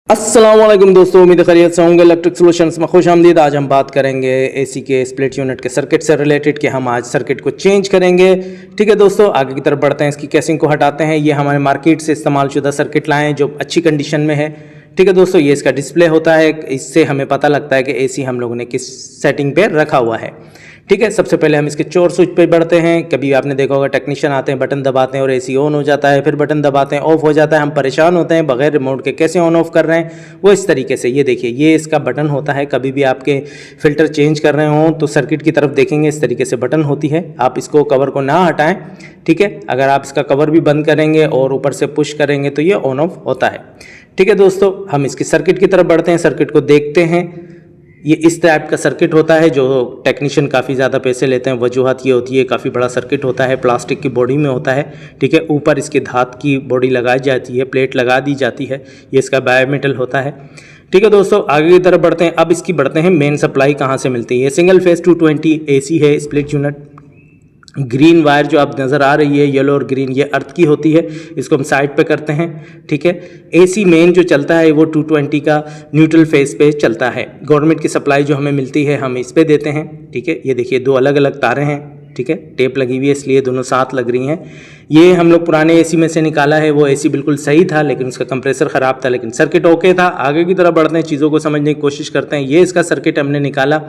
अस्सलाम वालेकुम दोस्तों, उम्मीद है खैरियत से होंगे। इलेक्ट्रिक सॉल्यूशंस में खुश आमदीद। आज हम बात करेंगे एसी के स्प्लिट यूनिट के सर्किट से रिलेटेड कि हम आज सर्किट को चेंज करेंगे। ठीक है दोस्तों, आगे की तरफ बढ़ते हैं। इसकी केसिंग को हटाते हैं। ये हमारे मार्केट से इस्तेमाल शुदा सर्किट लाए हैं जो अच्छी कंडीशन में है। ठीक है दोस्तों, ये इसका डिस्प्ले होता है, इससे हमें पता लगता है कि एसी हम लोगों ने किस सेटिंग पे रखा हुआ है। ठीक है, सबसे पहले हम इसके चोर स्विच पे बढ़ते हैं। कभी आपने देखा होगा टेक्नीशियन आते हैं, बटन दबाते हैं और एसी ऑन हो जाता है, फिर बटन दबाते हैं ऑफ हो जाता है। हम परेशान होते हैं बगैर रिमोट के कैसे ऑन ऑफ कर रहे हैं। वो इस तरीके से, ये देखिए, ये इसका बटन होता है। कभी भी आपके फिल्टर चेंज कर रहे हों तो सर्किट की तरफ देखेंगे, इस तरीके से बटन होती है। आप इसको कवर को ना हटाएं। ठीक है, अगर आप इसका कवर भी बंद करेंगे और ऊपर से पुश करेंगे तो ये ऑन ऑफ होता है। ठीक है दोस्तों, हम इसकी सर्किट की तरफ बढ़ते हैं, सर्किट को देखते हैं। ये इस टाइप का सर्किट होता है जो टेक्नीशियन काफ़ी ज़्यादा पैसे लेते हैं। वजूहत ये होती है, काफ़ी बड़ा सर्किट होता है, प्लास्टिक की बॉडी में होता है। ठीक है, ऊपर इसके धात की बॉडी लगाई जाती है, प्लेट लगा दी जाती है। ये इसका बायोमेटल होता है। ठीक है दोस्तों, आगे की तरफ बढ़ते हैं। अब इसकी बढ़ते हैं मेन सप्लाई कहाँ से मिलती है। सिंगल फेज 220 एसी है, स्प्लिट यूनिट। ग्रीन वायर जो आप नज़र आ रही है, येलो और ग्रीन, ये अर्थ की होती है। इसको हम साइड पे करते हैं। ठीक है, एसी मेन जो चलता है वो 220 का न्यूट्रल फेस पे चलता है। गवर्नमेंट की सप्लाई जो हमें मिलती है हम इस पे देते हैं। ठीक है, ये देखिए दो अलग अलग तारें हैं। ठीक है, टेप लगी हुई है इसलिए दोनों साथ लग रही हैं। ये हम लोग पुराने एसी में से निकाला है। वो एसी बिल्कुल सही था लेकिन उसका कंप्रेसर ख़राब था, लेकिन सर्किट ओके था। आगे की तरफ बढ़ते हैं, चीज़ों को समझने की कोशिश करते हैं। ये इसका सर्किट हमने निकाला।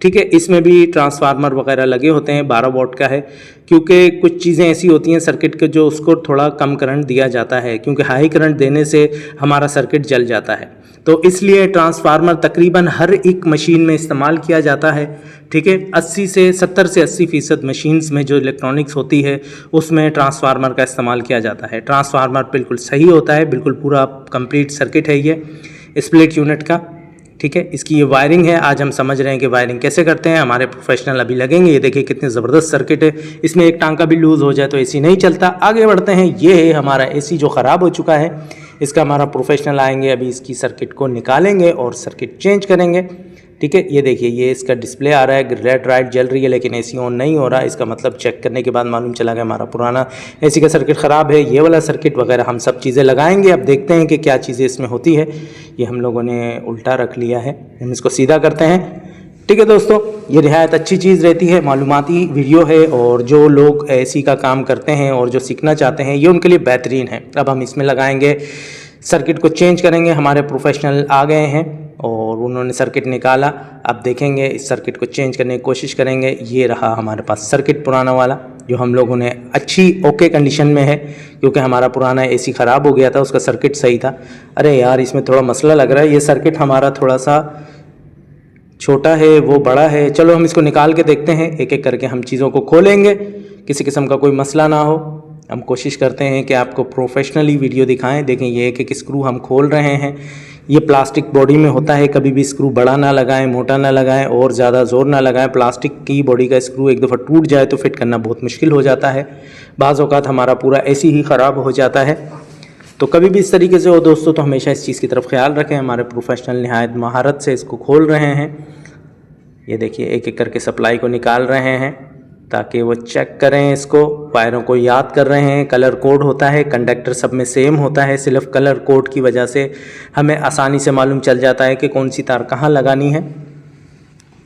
ठीक है, इसमें भी ट्रांसफार्मर वगैरह लगे होते हैं, 12 वोल्ट का है। क्योंकि कुछ चीज़ें ऐसी होती हैं सर्किट के जो उसको थोड़ा कम करंट दिया जाता है, क्योंकि हाई करंट देने से हमारा सर्किट जल जाता है। तो इसलिए ट्रांसफार्मर तकरीबन हर एक मशीन में इस्तेमाल किया जाता है। ठीक है, 70 से 80% मशीन्स में जो इलेक्ट्रॉनिक्स होती है उसमें ट्रांसफार्मर का इस्तेमाल किया जाता है। ट्रांसफार्मर बिल्कुल सही होता है, बिल्कुल पूरा कंप्लीट सर्किट है ये स्प्लिट यूनिट का। ठीक है, इसकी ये वायरिंग है। आज हम समझ रहे हैं कि वायरिंग कैसे करते हैं। हमारे प्रोफेशनल अभी लगेंगे। ये देखिए कितनी ज़बरदस्त सर्किट है। इसमें एक टांका भी लूज़ हो जाए तो एसी नहीं चलता। आगे बढ़ते हैं। ये है हमारा एसी जो ख़राब हो चुका है। इसका हमारा प्रोफेशनल आएंगे, अभी इसकी सर्किट को निकालेंगे और सर्किट चेंज करेंगे। ठीक है, ये देखिए, ये इसका डिस्प्ले आ रहा है, रेड लाइट जल रही है लेकिन एसी ऑन नहीं हो रहा। इसका मतलब चेक करने के बाद मालूम चला कि हमारा पुराना एसी का सर्किट ख़राब है। ये वाला सर्किट वगैरह हम सब चीज़ें लगाएंगे। अब देखते हैं कि क्या चीज़ें इसमें होती है। ये हम लोगों ने उल्टा रख लिया है, हम इसको सीधा करते हैं। ठीक है दोस्तों, ये निहायत अच्छी चीज़ रहती है, मालूमाती वीडियो है और जो लोग एसी का काम करते हैं और जो सीखना चाहते हैं ये उनके लिए बेहतरीन है। अब हम इसमें लगाएंगे, सर्किट को चेंज करेंगे। हमारे प्रोफेशनल आ गए हैं और उन्होंने सर्किट निकाला। अब देखेंगे, इस सर्किट को चेंज करने की कोशिश करेंगे। ये रहा हमारे पास सर्किट पुराना वाला जो हम लोगों ने अच्छी ओके कंडीशन में है, क्योंकि हमारा पुराना एसी ख़राब हो गया था, उसका सर्किट सही था। अरे यार, इसमें थोड़ा मसला लग रहा है। ये सर्किट हमारा थोड़ा सा छोटा है, वो बड़ा है। चलो हम इसको निकाल के देखते हैं, एक एक करके हम चीज़ों को खोलेंगे, किसी किस्म का कोई मसला ना हो। हम कोशिश करते हैं कि आपको प्रोफेशनली वीडियो दिखाएं। देखें, ये एक एक स्क्रू हम खोल रहे हैं। ये प्लास्टिक बॉडी में होता है, कभी भी स्क्रू बड़ा ना लगाएं, मोटा ना लगाएं और ज़्यादा ज़ोर ना लगाएं। प्लास्टिक की बॉडी का स्क्रू एक दफ़ा टूट जाए तो फिट करना बहुत मुश्किल हो जाता है। बाज़ औक़ात हमारा पूरा एसी ही ख़राब हो जाता है। तो कभी भी इस तरीके से हो दोस्तों तो हमेशा इस चीज़ की तरफ ख्याल रखें। हमारे प्रोफेशनल निहायत महारत से इसको खोल रहे हैं। ये देखिए, एक एक करके सप्लाई को निकाल रहे हैं ताकि वो चेक करें इसको। वायरों को याद कर रहे हैं। कलर कोड होता है, कंडक्टर सब में सेम होता है। सिर्फ कलर कोड की वजह से हमें आसानी से मालूम चल जाता है कि कौन सी तार कहाँ लगानी है।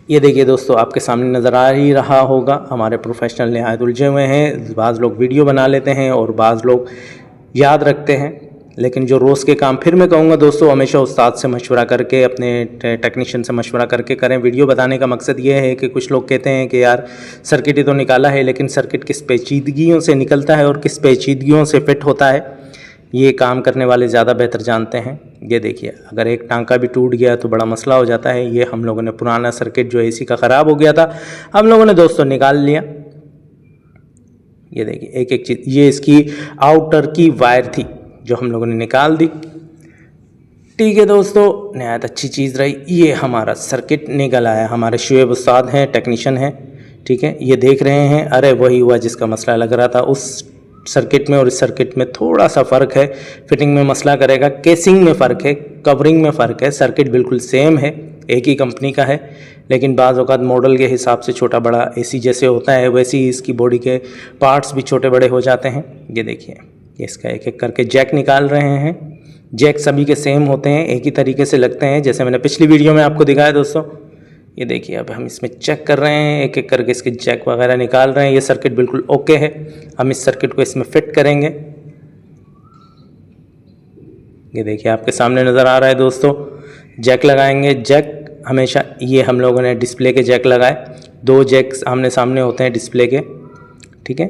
ये देखिए दोस्तों, आपके सामने नज़र आ ही रहा होगा। हमारे प्रोफेशनल निहायत उलझे हुए हैं। बाज़ लोग वीडियो बना लेते हैं और बाज़ लोग याद रखते हैं, लेकिन जो रोज़ के काम, फिर मैं कहूँगा दोस्तों, हमेशा उस्ताद से मशवरा करके, अपने टेक्नीशियन से मशवरा करके करें। वीडियो बताने का मकसद ये है कि कुछ लोग कहते हैं कि यार सर्किट ही तो निकाला है, लेकिन सर्किट किस पेचीदगियों से निकलता है और किस पेचीदगियों से फिट होता है ये काम करने वाले ज़्यादा बेहतर जानते हैं। ये देखिए, अगर एक टांका भी टूट गया तो बड़ा मसला हो जाता है। ये हम लोगों ने पुराना सर्किट जो एसी का ख़राब हो गया था, हम लोगों ने दोस्तों निकाल लिया। ये देखिए, एक एक चीज़, ये इसकी आउटर की वायर थी जो हम लोगों ने निकाल दी। ठीक है दोस्तों, नहायत अच्छी चीज़ रही। ये हमारा सर्किट निकल आया। हमारे शुएब उस्ताद हैं, टेक्नीशियन हैं। ठीक है, ये देख रहे हैं। अरे वही हुआ जिसका मसला लग रहा था। उस सर्किट में और इस सर्किट में थोड़ा सा फ़र्क है। फिटिंग में मसला करेगा, केसिंग में फ़र्क है, कवरिंग में फ़र्क है। सर्किट बिल्कुल सेम है, एक ही कंपनी का है, लेकिन बाज़ औक़ात मॉडल के हिसाब से छोटा बड़ा एसी जैसे होता है वैसे ही इसकी बॉडी के पार्ट्स भी छोटे बड़े हो जाते हैं। ये देखिए, इसका एक एक करके जैक निकाल रहे हैं। जैक सभी के सेम होते हैं, एक ही तरीके से लगते हैं जैसे मैंने पिछली वीडियो में आपको दिखाया दोस्तों। ये देखिए अब हम इसमें चेक कर रहे हैं, एक एक करके इसके जैक वगैरह निकाल रहे हैं। ये सर्किट बिल्कुल ओके है। हम इस सर्किट को इसमें फिट करेंगे। ये देखिए आपके सामने नज़र आ रहा है दोस्तों, जैक लगाएंगे। जैक हमेशा ये हम लोगों ने डिस्प्ले के जैक लगाए, 2 जैक्स आमने सामने होते हैं डिस्प्ले के, ठीक है।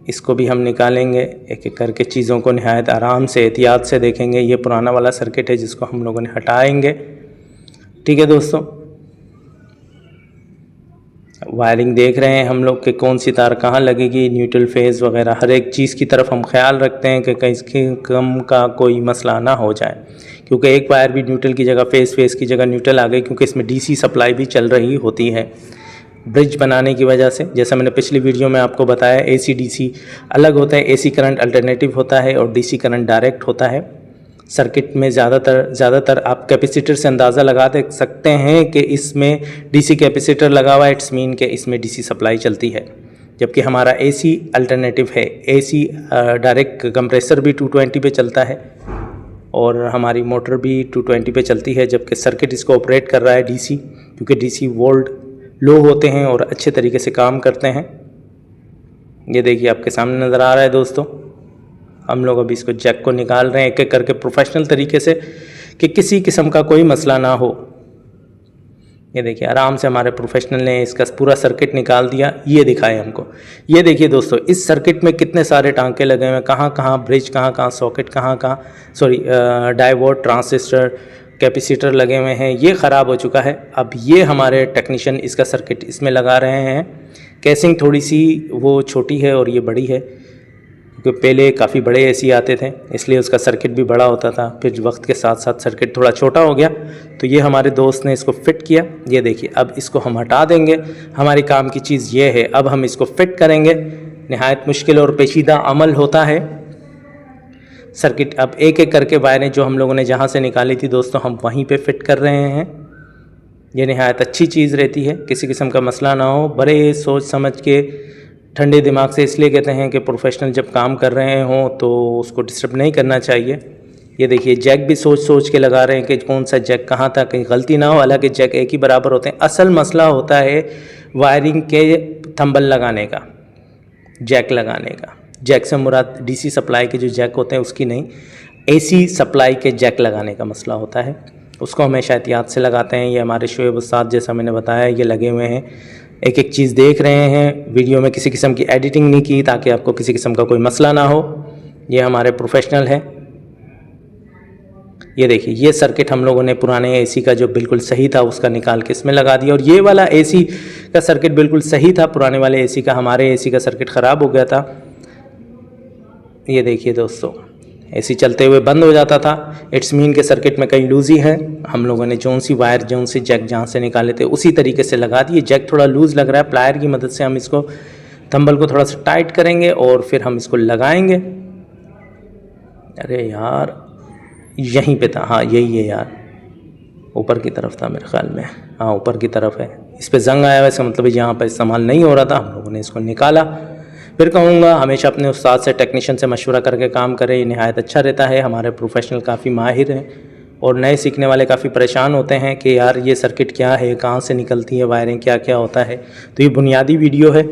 इसको भी हम निकालेंगे, एक एक करके चीज़ों को नहायत आराम से एहतियात से देखेंगे। ये पुराना वाला सर्किट है जिसको हम लोगों ने हटाएंगे, ठीक है दोस्तों। वायरिंग देख रहे हैं हम लोग कि कौन सी तार कहाँ लगेगी, न्यूट्रल फेज़ वगैरह हर एक चीज़ की तरफ हम ख्याल रखते हैं कि कहीं कम का कोई मसला ना हो जाए, क्योंकि एक वायर भी न्यूट्रल की जगह फेज़ की जगह न्यूट्रल आ गई, क्योंकि इसमें डीसी सप्लाई भी चल रही होती है ब्रिज बनाने की वजह से। जैसा मैंने पिछली वीडियो में आपको बताया, एसी डीसी अलग होता है, एसी करंट अल्टरनेटिव होता है और डीसी करंट डायरेक्ट होता है। सर्किट में ज़्यादातर आप कैपेसिटर से अंदाज़ा लगा सकते हैं कि इसमें डीसी कैपेसिटर लगा हुआ है, इट्स मीन कि इसमें डीसी सप्लाई चलती है। जबकि हमारा एसी अल्टरनेटिव है, एसी डायरेक्ट कंप्रेसर भी 220 पे चलता है और हमारी मोटर भी 220 पे चलती है, जबकि सर्किट इसको ऑपरेट कर रहा है डीसी, क्योंकि डीसी वोल्ट लो होते हैं और अच्छे तरीके से काम करते हैं। ये देखिए आपके सामने नज़र आ रहा है दोस्तों। हम लोग अभी इसको जैक को निकाल रहे हैं एक एक करके प्रोफेशनल तरीके से, कि किसी किस्म का कोई मसला ना हो। ये देखिए आराम से हमारे प्रोफेशनल ने इसका पूरा सर्किट निकाल दिया, ये दिखाए हमको। ये देखिए दोस्तों, इस सर्किट में कितने सारे टांके लगे हुए हैं, कहाँ कहाँ ब्रिज, कहाँ कहाँ सॉकेट, कहाँ कहाँ डायोड, ट्रांजिस्टर, कैपेसिटर लगे हुए हैं। ये ख़राब हो चुका है। अब ये हमारे टेक्नीशियन इसका सर्किट इसमें लगा रहे हैं। कैसिंग थोड़ी सी वो छोटी है और ये बड़ी है, क्योंकि पहले काफ़ी बड़े एसी आते थे, इसलिए उसका सर्किट भी बड़ा होता था। फिर वक्त के साथ साथ सर्किट थोड़ा छोटा हो गया, तो ये हमारे दोस्त ने इसको फ़िट किया। ये देखिए अब इसको हम हटा देंगे। हमारी काम की चीज़ ये है, अब हम इसको फ़िट करेंगे। नहायत मुश्किल और पेचीदा अमल होता है सर्किट। अब एक एक करके वायरें जो हम लोगों ने जहाँ से निकाली थी दोस्तों, हम वहीं पे फिट कर रहे हैं। ये नहायत अच्छी चीज़ रहती है, किसी किस्म का मसला ना हो। बड़े सोच समझ के ठंडे दिमाग से इसलिए कहते हैं कि प्रोफेशनल जब काम कर रहे हों तो उसको डिस्टर्ब नहीं करना चाहिए। ये देखिए जैक भी सोच सोच के लगा रहे हैं कि कौन सा जैक कहाँ था, कहीं गलती ना हो। हालांकि जैक एक ही बराबर होते हैं। असल मसला होता है वायरिंग के थंबल लगाने का, जैक लगाने का। जैक से मुराद डीसी सप्लाई के जो जैक होते हैं उसकी नहीं, एसी सप्लाई के जैक लगाने का मसला होता है। उसको हमेशा एहतियात से लगाते हैं। ये हमारे शोएब उस्ताद जैसा मैंने बताया ये लगे हुए हैं, एक एक चीज़ देख रहे हैं। वीडियो में किसी किस्म की एडिटिंग नहीं की ताकि आपको किसी किस्म का कोई मसला ना हो। ये हमारे प्रोफेशनल है। ये देखिए ये सर्किट हम लोगों ने पुराने एसी का जो बिल्कुल सही था उसका निकाल के इसमें लगा दिया, और ये वाला एसी का सर्किट बिल्कुल सही था पुराने वाले एसी का। हमारे एसी का सर्किट ख़राब हो गया था। ये देखिए दोस्तों, एसी चलते हुए बंद हो जाता था। इट्स मीन के सर्किट में कहीं लूज़ी है। हम लोगों ने जौन सी वायर जौन सी जैक जहाँ से निकाले थे उसी तरीके से लगा दिए। जैक थोड़ा लूज़ लग रहा है, प्लायर की मदद से हम इसको थंबल को थोड़ा सा टाइट करेंगे और फिर हम इसको लगाएंगे। अरे यार यहीं पे था, हाँ यही है यार, ऊपर की तरफ था मेरे ख्याल में, हाँ ऊपर की तरफ है। इस पर जंग आया, वैसे मतलब यहाँ पर इस्तेमाल नहीं हो रहा था। हम लोगों ने इसको निकाला। फिर कहूँगा हमेशा अपने उस्ताद से, टेक्नीशियन से मशवरा करके काम करें, ये नहायत अच्छा रहता है। हमारे प्रोफेशनल काफ़ी माहिर हैं और नए सीखने वाले काफ़ी परेशान होते हैं कि यार ये सर्किट क्या है, कहाँ से निकलती है वायरिंग, क्या क्या होता है। तो ये बुनियादी वीडियो है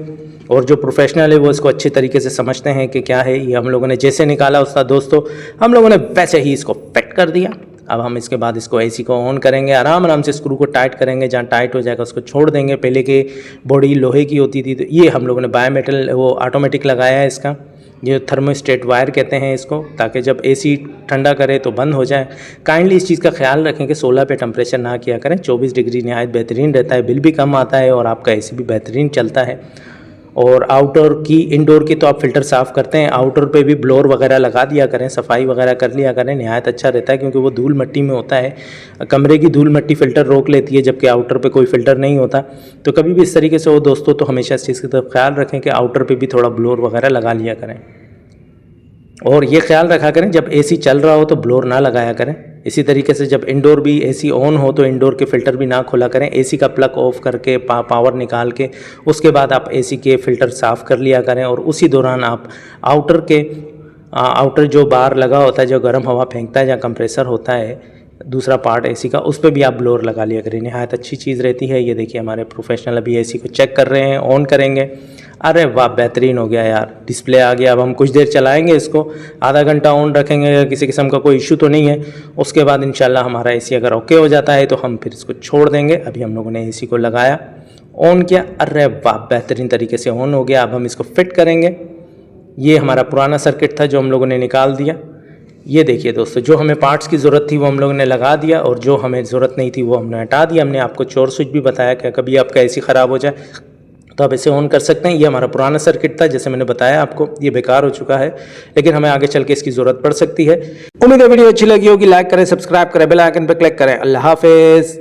और जो प्रोफेशनल है वो इसको अच्छे तरीके से समझते हैं कि क्या है। ये हम लोगों ने जैसे निकाला उस्ताद दोस्तों, हम लोगों ने वैसे ही इसको फिट कर दिया। अब हम इसके बाद इसको एसी को ऑन करेंगे, आराम आराम से स्क्रू को टाइट करेंगे। जहाँ टाइट हो जाएगा उसको छोड़ देंगे। पहले की बॉडी लोहे की होती थी, तो ये हम लोगों ने बायोमेटल वो ऑटोमेटिक लगाया है इसका। ये थर्मोस्टेट वायर कहते हैं इसको, ताकि जब एसी ठंडा करे तो बंद हो जाए। काइंडली इस चीज़ का ख्याल रखें कि 16 पे टेम्परेचर ना किया करें। 24 डिग्री नहायत बेहतरीन रहता है, बिल भी कम आता है और आपका एसी भी बेहतरीन चलता है। और आउटर की, इंडोर की तो आप फ़िल्टर साफ़ करते हैं, आउटर पे भी ब्लोअर वगैरह लगा दिया करें, सफाई वगैरह कर लिया करें। नहायत अच्छा रहता है क्योंकि वो धूल मिट्टी में होता है। कमरे की धूल मिट्टी फ़िल्टर रोक लेती है, जबकि आउटर पे कोई फ़िल्टर नहीं होता। तो कभी भी इस तरीके से हो दोस्तों, तो हमेशा इस चीज़ की तरफ ख्याल रखें कि आउटर पे भी थोड़ा ब्लोअर वगैरह लगा लिया करें। और ये ख्याल रखा करें जब एसी चल रहा हो तो ब्लोअर ना लगाया करें। इसी तरीके से जब इंडोर भी एसी ऑन हो तो इंडोर के फ़िल्टर भी ना खोला करें। एसी का प्लग ऑफ करके पावर निकाल के उसके बाद आप एसी के फ़िल्टर साफ़ कर लिया करें और उसी दौरान आप आउटर के आउटर जो बार लगा होता है, जो गर्म हवा फेंकता है, जहाँ कंप्रेसर होता है दूसरा पार्ट एसी का, उस पर भी आप ब्लोअर लगा लिया करें, नहायत अच्छी चीज़ रहती है। ये देखिए हमारे प्रोफेशनल अभी एसी को चेक कर रहे हैं, ऑन करेंगे। अरे वाह, बेहतरीन हो गया यार, डिस्प्ले आ गया। अब हम कुछ देर चलाएंगे इसको, आधा घंटा ऑन रखेंगे, किसी किस्म का कोई इशू तो नहीं है। उसके बाद इंशाल्लाह हमारा एसी अगर ओके हो जाता है तो हम फिर इसको छोड़ देंगे। अभी हम लोगों ने एसी को लगाया, ऑन किया, अरे वाह बेहतरीन तरीके से ऑन हो गया। अब हम इसको फिट करेंगे। ये हमारा पुराना सर्किट था जो हम लोगों ने निकाल दिया। ये देखिए दोस्तों, जो हमें पार्ट्स की ज़रूरत थी वो हम लोगों ने लगा दिया, और जो हमें ज़रूरत नहीं थी वो हमने हटा दिया। हमने आपको चोर स्विच भी बताया कि कभी आपका एसी ख़राब हो जाए तो आप इसे ऑन कर सकते हैं। ये हमारा पुराना सर्किट था, जैसे मैंने बताया आपको, ये बेकार हो चुका है, लेकिन हमें आगे चल के इसकी ज़रूरत पड़ सकती है। उम्मीद है वीडियो अच्छी लगी होगी। लाइक करें, सब्सक्राइब करें, बेल आइकन पर क्लिक करें। अल्लाह हाफिज़।